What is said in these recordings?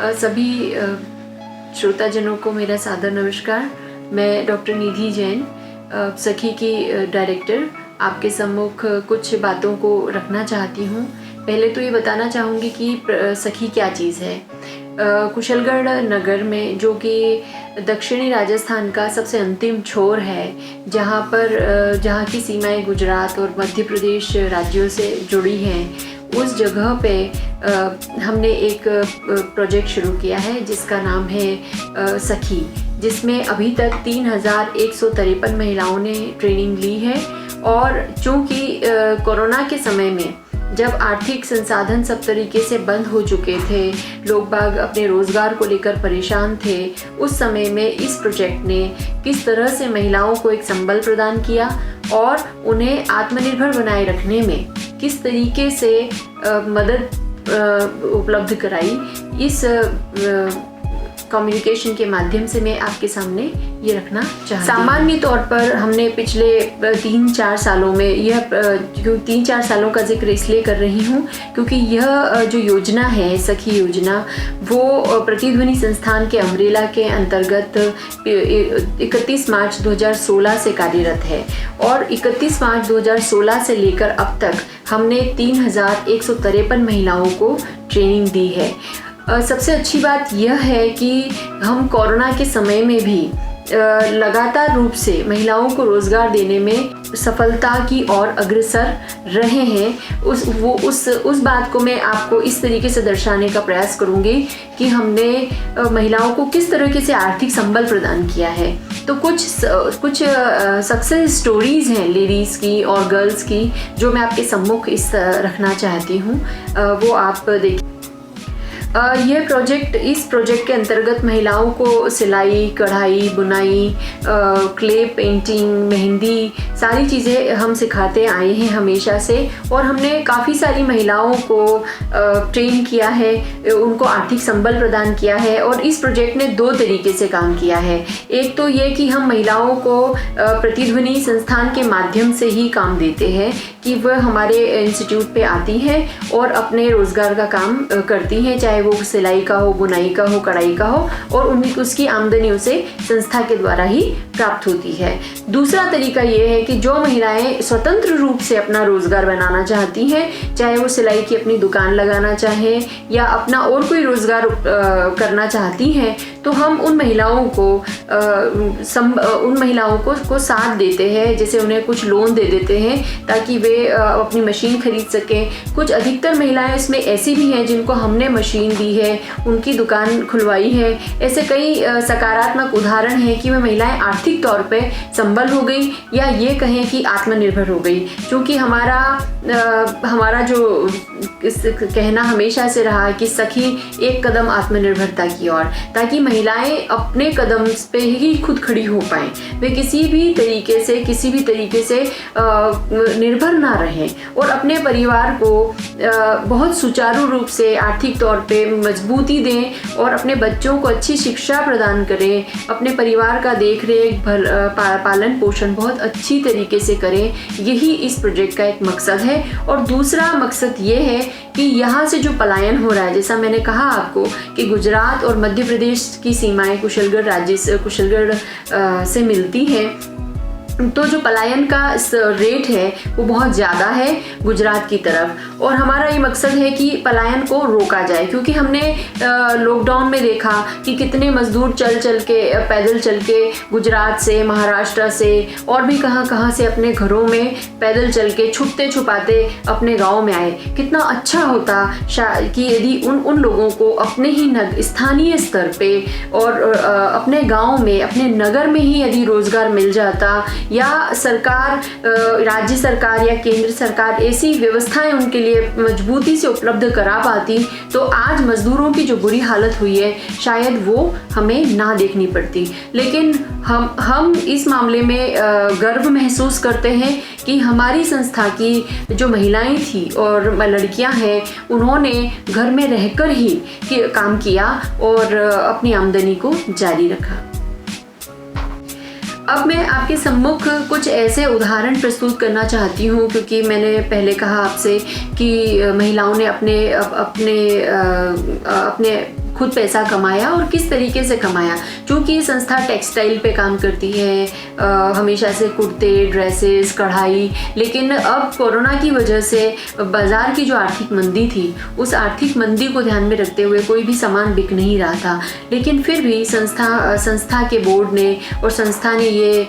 सभी श्रोताजनों को मेरा सादर नमस्कार। मैं डॉक्टर निधि जैन, सखी की डायरेक्टर, आपके सम्मुख कुछ बातों को रखना चाहती हूँ। पहले तो ये बताना चाहूँगी कि सखी क्या चीज़ है। कुशलगढ़ नगर में, जो कि दक्षिणी राजस्थान का सबसे अंतिम छोर है, जहाँ की सीमाएं गुजरात और मध्य प्रदेश राज्यों से जुड़ी हैं, उस जगह पे हमने एक प्रोजेक्ट शुरू किया है जिसका नाम है सखी, जिसमें अभी तक 3153 महिलाओं ने ट्रेनिंग ली है। और चूँकि कोरोना के समय में जब आर्थिक संसाधन सब तरीके से बंद हो चुके थे, लोग बाग अपने रोज़गार को लेकर परेशान थे, उस समय में इस प्रोजेक्ट ने किस तरह से महिलाओं को एक संबल प्रदान किया और उन्हें आत्मनिर्भर बनाए रखने में किस तरीके से मदद उपलब्ध कराई, इस कम्युनिकेशन के माध्यम से मैं आपके सामने ये रखना चाहती हूँ। सामान्य तौर पर हमने पिछले 3-4 सालों में, यह 3-4 सालों का जिक्र इसलिए कर रही हूँ क्योंकि यह जो योजना है, सखी योजना, वो प्रतिध्वनि संस्थान के अम्ब्रेला के अंतर्गत 31 मार्च 2016 से कार्यरत है। और 31 मार्च 2016 से लेकर अब तक हमने 3153 महिलाओं को ट्रेनिंग दी है। सबसे अच्छी बात यह है कि हम कोरोना के समय में भी लगातार रूप से महिलाओं को रोज़गार देने में सफलता की ओर अग्रसर रहे हैं। उस बात को मैं आपको इस तरीके से दर्शाने का प्रयास करूँगी कि हमने महिलाओं को किस तरीके से आर्थिक संबल प्रदान किया है। तो कुछ सक्सेस स्टोरीज़ हैं लेडीज़ की और गर्ल्स की, जो मैं आपके सम्मुख रखना चाहती हूँ, वो आप देखिए। इस प्रोजेक्ट के अंतर्गत महिलाओं को सिलाई, कढ़ाई, बुनाई, क्ले पेंटिंग, मेहंदी, सारी चीज़ें हम सिखाते आए हैं हमेशा से। और हमने काफ़ी सारी महिलाओं को ट्रेन किया है, उनको आर्थिक संबल प्रदान किया है। और इस प्रोजेक्ट ने 2 तरीके से काम किया है। एक तो ये कि हम महिलाओं को प्रतिध्वनि संस्थान के माध्यम से ही काम देते हैं कि वह हमारे इंस्टीट्यूट पे आती हैं और अपने रोज़गार का काम करती हैं, चाहे वो सिलाई का हो, बुनाई का हो, कढ़ाई का हो, और उसकी आमदनी उसे संस्था के द्वारा ही प्राप्त होती है। दूसरा तरीका ये है कि जो महिलाएं स्वतंत्र रूप से अपना रोज़गार बनाना चाहती हैं, चाहे वो सिलाई की अपनी दुकान लगाना चाहें या अपना और कोई रोज़गार करना चाहती हैं, तो हम उन महिलाओं को साथ देते हैं। जैसे उन्हें कुछ लोन दे देते हैं ताकि वे अपनी मशीन खरीद सकें। कुछ अधिकतर महिलाएं इसमें ऐसी भी हैं जिनको हमने मशीन दी है, उनकी दुकान खुलवाई है। ऐसे कई सकारात्मक उदाहरण हैं कि वे महिलाएं आर्थिक तौर पे संबल हो गई, या ये कहें कि आत्मनिर्भर हो गई। क्योंकि हमारा जो कहना हमेशा से रहा कि सखी एक कदम आत्मनिर्भरता की ओर, ताकि महिलाएं अपने कदम पे ही खुद खड़ी हो पाएं, वे किसी भी तरीके से निर्भर ना रहें और अपने परिवार को बहुत सुचारू रूप से आर्थिक तौर पे मजबूती दें और अपने बच्चों को अच्छी शिक्षा प्रदान करें, अपने परिवार का देख रेख पालन पोषण बहुत अच्छी तरीके से करें। यही इस प्रोजेक्ट का एक मकसद है। और दूसरा मकसद ये है कि यहाँ से जो पलायन हो रहा है, जैसा मैंने कहा आपको कि गुजरात और मध्य प्रदेश की सीमाएं कुशलगढ़ से मिलती हैं, तो जो पलायन का रेट है वो बहुत ज़्यादा है गुजरात की तरफ। और हमारा ये मकसद है कि पलायन को रोका जाए, क्योंकि हमने लॉकडाउन में देखा कि कितने मजदूर पैदल चल के गुजरात से, महाराष्ट्र से और भी कहाँ से अपने घरों में पैदल चल के छुपते छुपाते अपने गाँव में आए। कितना अच्छा होता कि यदि उन लोगों को अपने ही स्थानीय स्तर पे और अपने गाँव में, अपने नगर में ही यदि रोज़गार मिल जाता, या सरकार, राज्य सरकार या केंद्र सरकार ऐसी व्यवस्थाएं उनके लिए मजबूती से उपलब्ध करा पाती, तो आज मजदूरों की जो बुरी हालत हुई है शायद वो हमें ना देखनी पड़ती। लेकिन हम इस मामले में गर्व महसूस करते हैं कि हमारी संस्था की जो महिलाएं थी और लड़कियां हैं, उन्होंने घर में रहकर ही काम किया और अपनी आमदनी को जारी रखा। अब मैं आपके सम्मुख कुछ ऐसे उदाहरण प्रस्तुत करना चाहती हूँ, क्योंकि मैंने पहले कहा आपसे कि महिलाओं ने अपने खुद पैसा कमाया और किस तरीके से कमाया। चूँकि ये संस्था टेक्सटाइल पे काम करती है, हमेशा से कुर्ते, ड्रेसेस, कढ़ाई, लेकिन अब कोरोना की वजह से बाज़ार की जो आर्थिक मंदी थी, उस आर्थिक मंदी को ध्यान में रखते हुए कोई भी सामान बिक नहीं रहा था। लेकिन फिर भी संस्था के बोर्ड ने और संस्था ने ये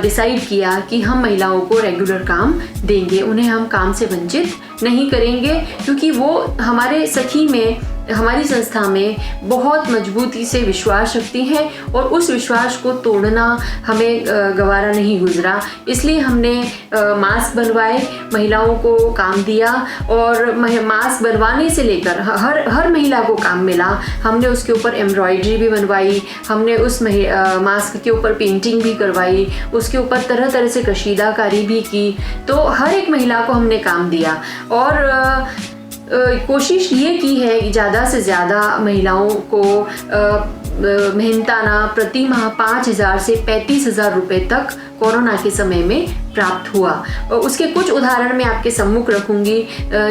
डिसाइड किया कि हम महिलाओं को रेगुलर काम देंगे, उन्हें हम काम से वंचित नहीं करेंगे, क्योंकि वो हमारे सखी में, हमारी संस्था में बहुत मजबूती से विश्वास रखती हैं और उस विश्वास को तोड़ना हमें गवारा नहीं गुजरा। इसलिए हमने मास्क बनवाए, महिलाओं को काम दिया और मास्क बनवाने से लेकर हर महिला को काम मिला। हमने उसके ऊपर एम्ब्रॉयडरी भी बनवाई, हमने उस मास्क के ऊपर पेंटिंग भी करवाई, उसके ऊपर तरह तरह से कशीदाकारी भी की। तो हर एक महिला को हमने काम दिया और कोशिश ये की है कि ज़्यादा से ज़्यादा महिलाओं को मेहनताना प्रति माह 5,000 से 35,000 रुपये तक कोरोना के समय में प्राप्त हुआ। और उसके कुछ उदाहरण मैं आपके सम्मुख रखूंगी,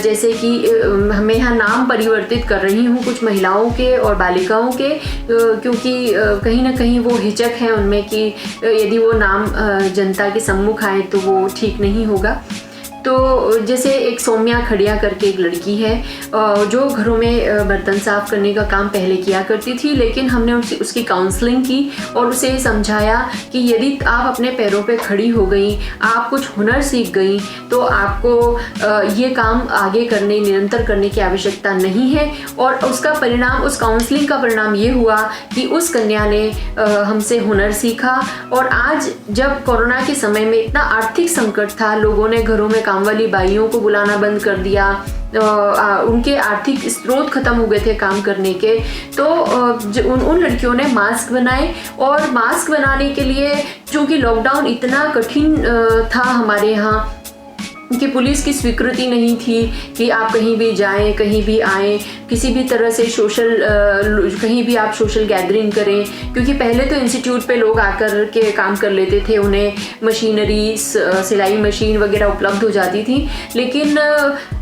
जैसे कि मैं यहाँ नाम परिवर्तित कर रही हूँ कुछ महिलाओं के और बालिकाओं के, क्योंकि कहीं ना कहीं वो हिचक है उनमें कि यदि वो नाम जनता के सम्मुख आए तो वो ठीक नहीं होगा। तो जैसे एक सौम्या खड़िया करके एक लड़की है जो घरों में बर्तन साफ़ करने का काम पहले किया करती थी, लेकिन हमने उसकी काउंसलिंग की और उसे समझाया कि यदि आप अपने पैरों पे खड़ी हो गई, आप कुछ हुनर सीख गई, तो आपको ये काम आगे करने, निरंतर करने की आवश्यकता नहीं है। और उसका परिणाम, उस काउंसलिंग का परिणाम ये हुआ कि उस कन्या ने हमसे हुनर सीखा और आज जब कोरोना के समय में इतना आर्थिक संकट था, लोगों ने घरों में काम वाली बाइयों को बुलाना बंद कर दिया, उनके आर्थिक स्रोत खत्म हो गए थे काम करने के, तो उन लड़कियों ने मास्क बनाए। और मास्क बनाने के लिए चूँकि लॉकडाउन इतना कठिन था हमारे यहाँ कि पुलिस की स्वीकृति नहीं थी कि आप कहीं भी जाएं, कहीं भी आएं, किसी भी तरह से कहीं भी आप सोशल गैदरिंग करें, क्योंकि पहले तो इंस्टीट्यूट पे लोग आकर के काम कर लेते थे, उन्हें मशीनरी, सिलाई मशीन वगैरह उपलब्ध हो जाती थी। लेकिन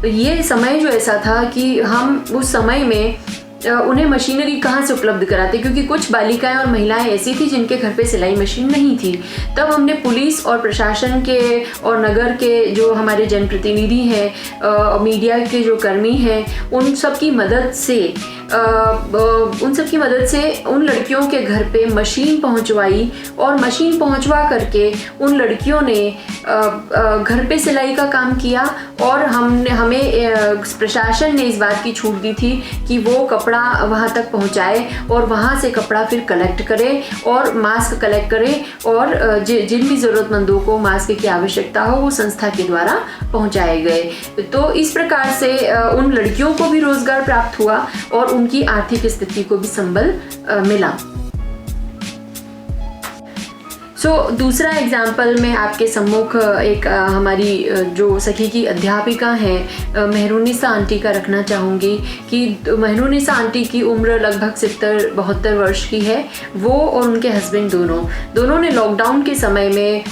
ये समय जो ऐसा था कि हम उस समय में उन्हें मशीनरी कहाँ से उपलब्ध कराते, क्योंकि कुछ बालिकाएं और महिलाएं ऐसी थी जिनके घर पे सिलाई मशीन नहीं थी। तब हमने पुलिस और प्रशासन के और नगर के जो हमारे जनप्रतिनिधि हैं, मीडिया के जो कर्मी हैं, उन सब की मदद से उन लड़कियों के घर पे मशीन पहुंचवाई और मशीन पहुंचवा करके उन लड़कियों ने घर पे सिलाई का काम किया। और हमें प्रशासन ने इस बात की छूट दी थी कि वो कपड़ा वहाँ तक पहुँचाए और वहाँ से कपड़ा फिर कलेक्ट करे और मास्क कलेक्ट करे और जिन भी ज़रूरतमंदों को मास्क की आवश्यकता हो वो संस्था के द्वारा पहुँचाए गए। तो इस प्रकार से उन लड़कियों को भी रोज़गार प्राप्त हुआ और उनकी आर्थिक स्थिति को भी संबल मिला। दूसरा एग्जाम्पल मैं आपके सम्मुख एक हमारी जो सखी की अध्यापिका हैं मेहरुन्निसा आंटी का रखना चाहूँगी कि मेहरुन्निसा आंटी की उम्र लगभग 70-72 वर्ष की है। वो और उनके हस्बैंड दोनों ने लॉकडाउन के समय में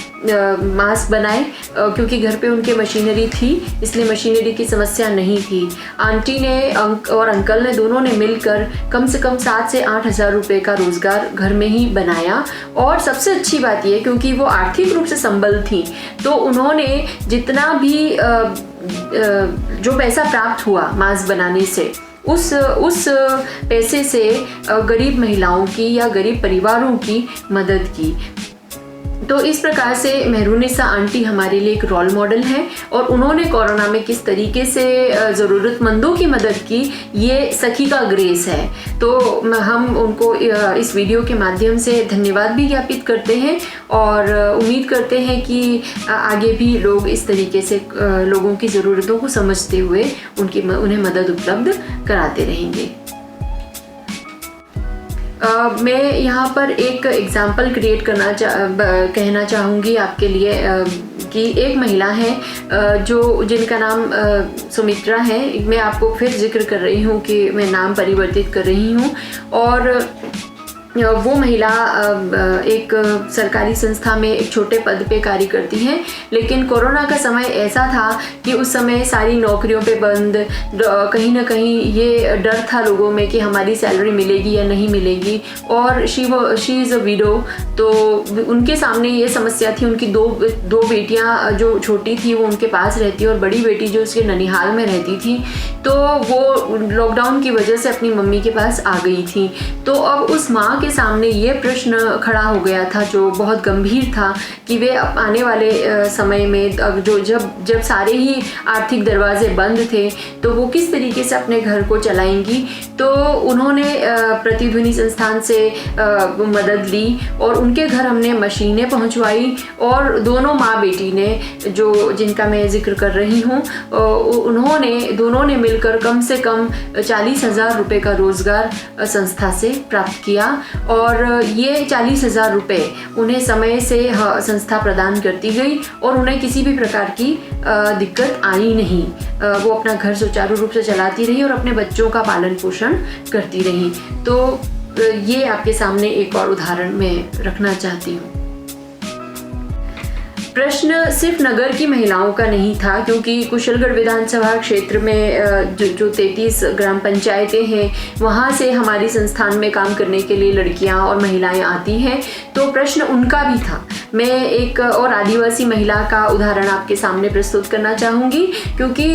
मास्क बनाए, क्योंकि घर पे उनके मशीनरी थी, इसलिए मशीनरी की समस्या नहीं थी। आंटी ने और अंकल ने दोनों ने मिलकर कम से कम 7 से 8 हज़ार रुपये का रोज़गार घर में ही बनाया। और सबसे अच्छी बात ये, क्योंकि वो आर्थिक रूप से संबल थी, तो उन्होंने जितना भी जो पैसा प्राप्त हुआ मास्क बनाने से, उस पैसे से गरीब महिलाओं की या गरीब परिवारों की मदद की। तो इस प्रकार से मेहरुन्निसा आंटी हमारे लिए एक रोल मॉडल है और उन्होंने कोरोना में किस तरीके से ज़रूरतमंदों की मदद की, ये सखी का ग्रेस है। तो हम उनको इस वीडियो के माध्यम से धन्यवाद भी ज्ञापित करते हैं और उम्मीद करते हैं कि आगे भी लोग इस तरीके से लोगों की ज़रूरतों को समझते हुए उन्हें मदद उपलब्ध कराते रहेंगे। मैं यहाँ पर एक एग्जाम्पल क्रिएट कहना चाहूँगी आपके लिए कि एक महिला है जिनका नाम सुमित्रा है। मैं आपको फिर जिक्र कर रही हूँ कि मैं नाम परिवर्तित कर रही हूँ। और वो महिला एक सरकारी संस्था में एक छोटे पद पे कार्य करती हैं, लेकिन कोरोना का समय ऐसा था कि उस समय सारी नौकरियों पे बंद, कहीं ना कहीं ये डर था लोगों में कि हमारी सैलरी मिलेगी या नहीं मिलेगी। और शी इज़ अ विडो, तो उनके सामने ये समस्या थी। उनकी दो बेटियां जो छोटी थी वो उनके पास रहती और बड़ी बेटी जो उसके ननिहाल में रहती थी, तो वो लॉकडाउन की वजह से अपनी मम्मी के पास आ गई थी। तो अब उस माँ के सामने ये प्रश्न खड़ा हो गया था जो बहुत गंभीर था कि वे आने वाले समय में जब सारे ही आर्थिक दरवाजे बंद थे तो वो किस तरीके से अपने घर को चलाएंगी। तो उन्होंने प्रतिध्वनि संस्थान से मदद ली और उनके घर हमने मशीनें पहुंचवाई और दोनों माँ बेटी ने, जो जिनका मैं जिक्र कर रही हूँ, दोनों ने मिलकर कम से कम 40,000 रुपये का रोजगार संस्था से प्राप्त किया। और ये 40,000 रुपये उन्हें समय से संस्था प्रदान करती गई और उन्हें किसी भी प्रकार की दिक्कत आई नहीं। वो अपना घर सुचारू रूप से चलाती रही और अपने बच्चों का पालन पोषण करती रही। तो ये आपके सामने एक और उदाहरण मैं रखना चाहती हूँ। प्रश्न सिर्फ नगर की महिलाओं का नहीं था, क्योंकि कुशलगढ़ विधानसभा क्षेत्र में जो 33 ग्राम पंचायतें हैं वहाँ से हमारी संस्थान में काम करने के लिए लड़कियाँ और महिलाएं आती हैं, तो प्रश्न उनका भी था। मैं एक और आदिवासी महिला का उदाहरण आपके सामने प्रस्तुत करना चाहूँगी, क्योंकि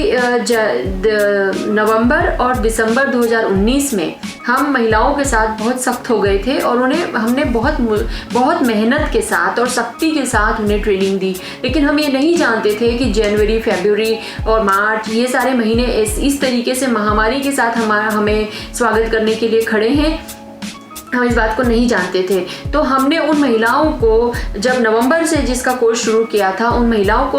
नवंबर और दिसंबर 2019 में हम महिलाओं के साथ बहुत सख्त हो गए थे और हमने बहुत मेहनत के साथ और सख्ती के साथ उन्हें ट्रेनिंग दी। लेकिन हम ये नहीं जानते थे कि जनवरी, फरवरी और मार्च ये सारे महीने इस तरीके से महामारी के साथ हमें स्वागत करने के लिए खड़े हैं। हम इस बात को नहीं जानते थे। तो हमने उन महिलाओं को, जब नवंबर से जिसका कोर्स शुरू किया था, उन महिलाओं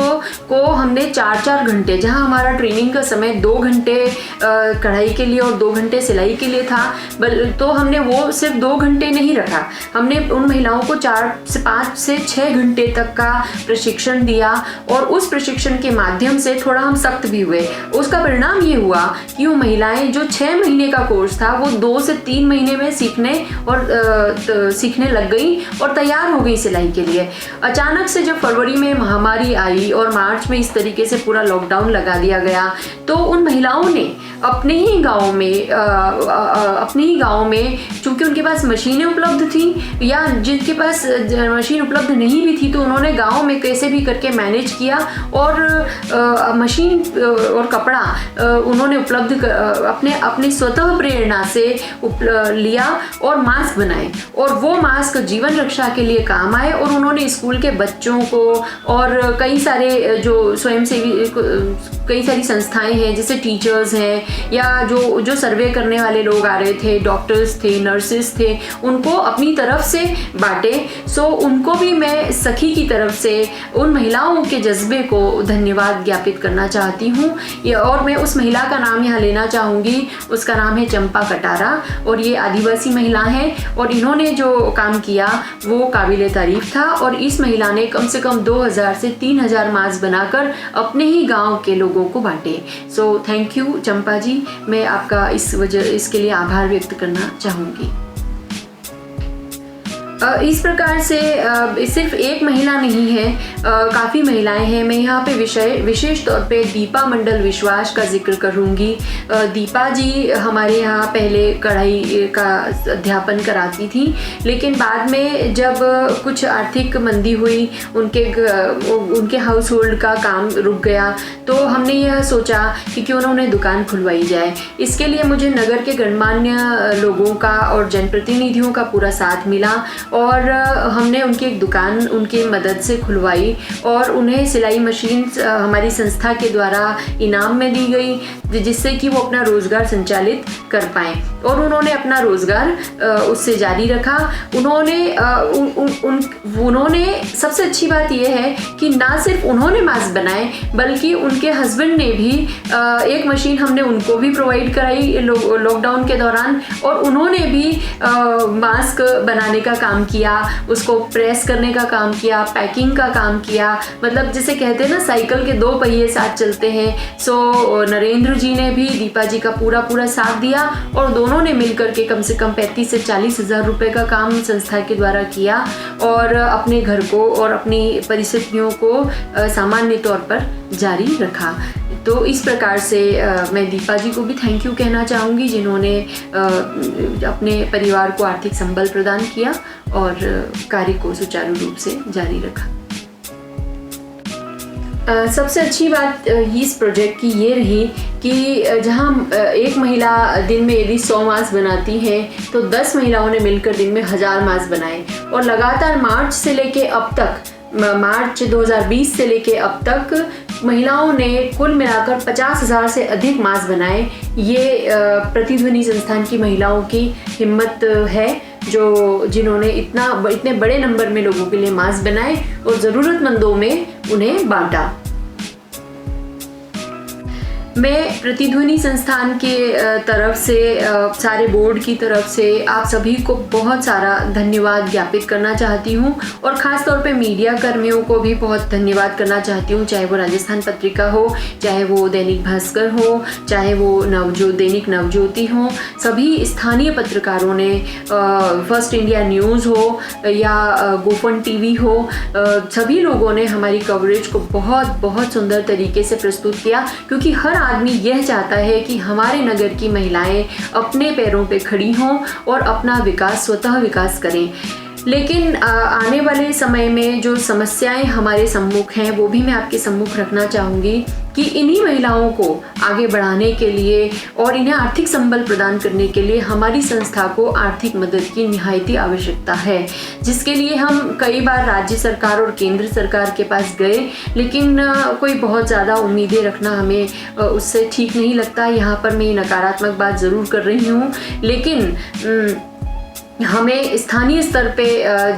को हमने 4-4 घंटे, जहां हमारा ट्रेनिंग का समय 2 घंटे कढ़ाई के लिए और 2 घंटे सिलाई के लिए था, तो हमने वो सिर्फ 2 घंटे नहीं रखा। हमने उन महिलाओं को 5 से 6 घंटे तक का प्रशिक्षण दिया और उस प्रशिक्षण के माध्यम से थोड़ा हम सख्त भी हुए। उसका परिणाम ये हुआ कि वो महिलाएं, जो 6 महीने का कोर्स था, वो 2 से 3 महीने में सीखने लग गई और तैयार हो गई सिलाई के लिए। अचानक से जब फरवरी में महामारी आई और मार्च में इस तरीके से पूरा लॉकडाउन लगा दिया गया, तो उन महिलाओं ने अपने ही गांव में चूंकि उनके पास मशीनें उपलब्ध थी, या जिनके पास मशीन उपलब्ध नहीं भी थी, तो उन्होंने गांव में कैसे भी करके मैनेज किया और मशीन और कपड़ा उन्होंने उपलब्ध अपने स्वतः प्रेरणा से लिया और मास्क बनाए, और वो मास्क जीवन रक्षा के लिए काम आए। और उन्होंने स्कूल के बच्चों को और कई सारे जो स्वयंसेवी, कई सारी संस्थाएं हैं, जैसे टीचर्स हैं या जो सर्वे करने वाले लोग आ रहे थे, डॉक्टर्स थे, नर्सेस थे, उनको अपनी तरफ से बांटे। सो उनको भी मैं सखी की तरफ से उन महिलाओं के जज्बे को धन्यवाद ज्ञापित करना चाहती हूँ। और मैं उस महिला का नाम यहाँ लेना चाहूँगी, उसका नाम है चंपा कटारा, और ये आदिवासी महिला है और इन्होंने जो काम किया वो काबिले तारीफ था। और इस महिला ने कम से कम 2000 से 3000 मास्क बनाकर अपने ही गांव के लोगों को बांटे। सो थैंक यू चंपा जी, मैं आपका इसके लिए आभार व्यक्त करना चाहूँगी। इस प्रकार से सिर्फ एक महिला नहीं है, काफ़ी महिलाएं हैं। मैं यहाँ पे विशेष तौर पे दीपा मंडल विश्वास का जिक्र करूँगी। दीपा जी हमारे यहाँ पहले कढ़ाई का अध्यापन कराती थी, लेकिन बाद में जब कुछ आर्थिक मंदी हुई, उनके हाउस होल्ड का काम रुक गया, तो हमने यह सोचा कि क्यों ना उन्हें दुकान खुलवाई जाए। इसके लिए मुझे नगर के गणमान्य लोगों का और जनप्रतिनिधियों का पूरा साथ मिला और हमने उनकी एक दुकान उनकी मदद से खुलवाई और उन्हें सिलाई मशीन हमारी संस्था के द्वारा इनाम में दी गई, जिससे कि वो अपना रोज़गार संचालित कर पाएँ। और उन्होंने अपना रोज़गार उससे जारी रखा। उन्होंने सबसे अच्छी बात यह है कि ना सिर्फ उन्होंने मास्क बनाए, बल्कि उनके हस्बैंड ने भी एक मशीन हमने उनको भी प्रोवाइड कराई लॉकडाउन के दौरान, और उन्होंने भी मास्क बनाने का काम किया, उसको प्रेस करने का काम किया, पैकिंग का काम किया। मतलब जैसे कहते हैं ना, साइकिल के 2 पहिए साथ चलते हैं। सो नरेंद्र जी ने भी दीपा जी का पूरा साथ दिया और दोनों दोनों ने मिलकर के कम से कम 35 से 40 हज़ार रुपये का काम संस्था के द्वारा किया और अपने घर को और अपनी परिस्थितियों को सामान्य तौर पर जारी रखा। तो इस प्रकार से मैं दीपा जी को भी थैंक यू कहना चाहूँगी, जिन्होंने अपने परिवार को आर्थिक संबल प्रदान किया और कार्य को सुचारू रूप से जारी रखा। सबसे अच्छी बात इस प्रोजेक्ट की ये रही कि जहाँ एक महिला दिन में यदि 100 मास्क बनाती है तो 10 महिलाओं ने मिलकर दिन में 1000 मास्क बनाए और लगातार मार्च से लेके अब तक, मार्च 2020 से लेके अब तक महिलाओं ने कुल मिलाकर 50,000 से अधिक मास्क बनाए। ये प्रतिध्वनि संस्थान की महिलाओं की हिम्मत है जिन्होंने इतने बड़े नंबर में लोगों के लिए मास्क बनाए और ज़रूरतमंदों में उन्हें बांटा। मैं प्रतिध्वनि संस्थान के तरफ से, सारे बोर्ड की तरफ से आप सभी को बहुत सारा धन्यवाद ज्ञापित करना चाहती हूँ और ख़ास तौर पे मीडिया कर्मियों को भी बहुत धन्यवाद करना चाहती हूँ, चाहे वो राजस्थान पत्रिका हो, चाहे वो दैनिक भास्कर हो, चाहे वो दैनिक नवज्योति हो। सभी स्थानीय पत्रकारों ने, फर्स्ट इंडिया न्यूज़ हो या गोफन टीवी हो, सभी लोगों ने हमारी कवरेज को बहुत बहुत सुंदर तरीके से प्रस्तुत किया, क्योंकि हर आदमी यह चाहता है कि हमारे नगर की महिलाएं अपने पैरों पे खड़ी हों और अपना विकास, स्वतः विकास करें। लेकिन आने वाले समय में जो समस्याएं हमारे सम्मुख हैं वो भी मैं आपके सम्मुख रखना चाहूँगी कि इन्हीं महिलाओं को आगे बढ़ाने के लिए और इन्हें आर्थिक संबल प्रदान करने के लिए हमारी संस्था को आर्थिक मदद की निहायती आवश्यकता है, जिसके लिए हम कई बार राज्य सरकार और केंद्र सरकार के पास गए, लेकिन कोई बहुत ज़्यादा उम्मीदें रखना हमें उससे ठीक नहीं लगता। यहाँ पर मैं नकारात्मक बात ज़रूर कर रही हूँ, लेकिन हमें स्थानीय स्तर पे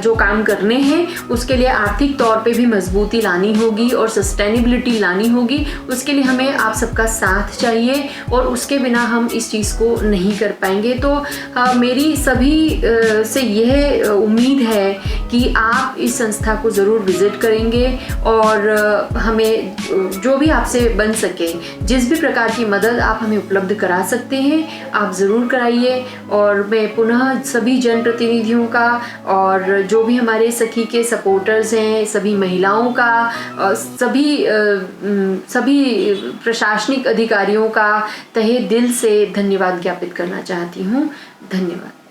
जो काम करने हैं उसके लिए आर्थिक तौर पे भी मजबूती लानी होगी और सस्टेनेबिलिटी लानी होगी। उसके लिए हमें आप सबका साथ चाहिए और उसके बिना हम इस चीज़ को नहीं कर पाएंगे। तो मेरी सभी से यह उम्मीद है कि आप इस संस्था को ज़रूर विज़िट करेंगे और हमें जो भी आपसे बन सके, जिस भी प्रकार की मदद आप हमें उपलब्ध करा सकते हैं, आप ज़रूर कराइए। और मैं पुनः सभी जनप्रतिनिधियों का और जो भी हमारे सखी के सपोर्टर्स हैं, सभी महिलाओं का, सभी प्रशासनिक अधिकारियों का तहे दिल से धन्यवाद ज्ञापित करना चाहती हूँ। धन्यवाद।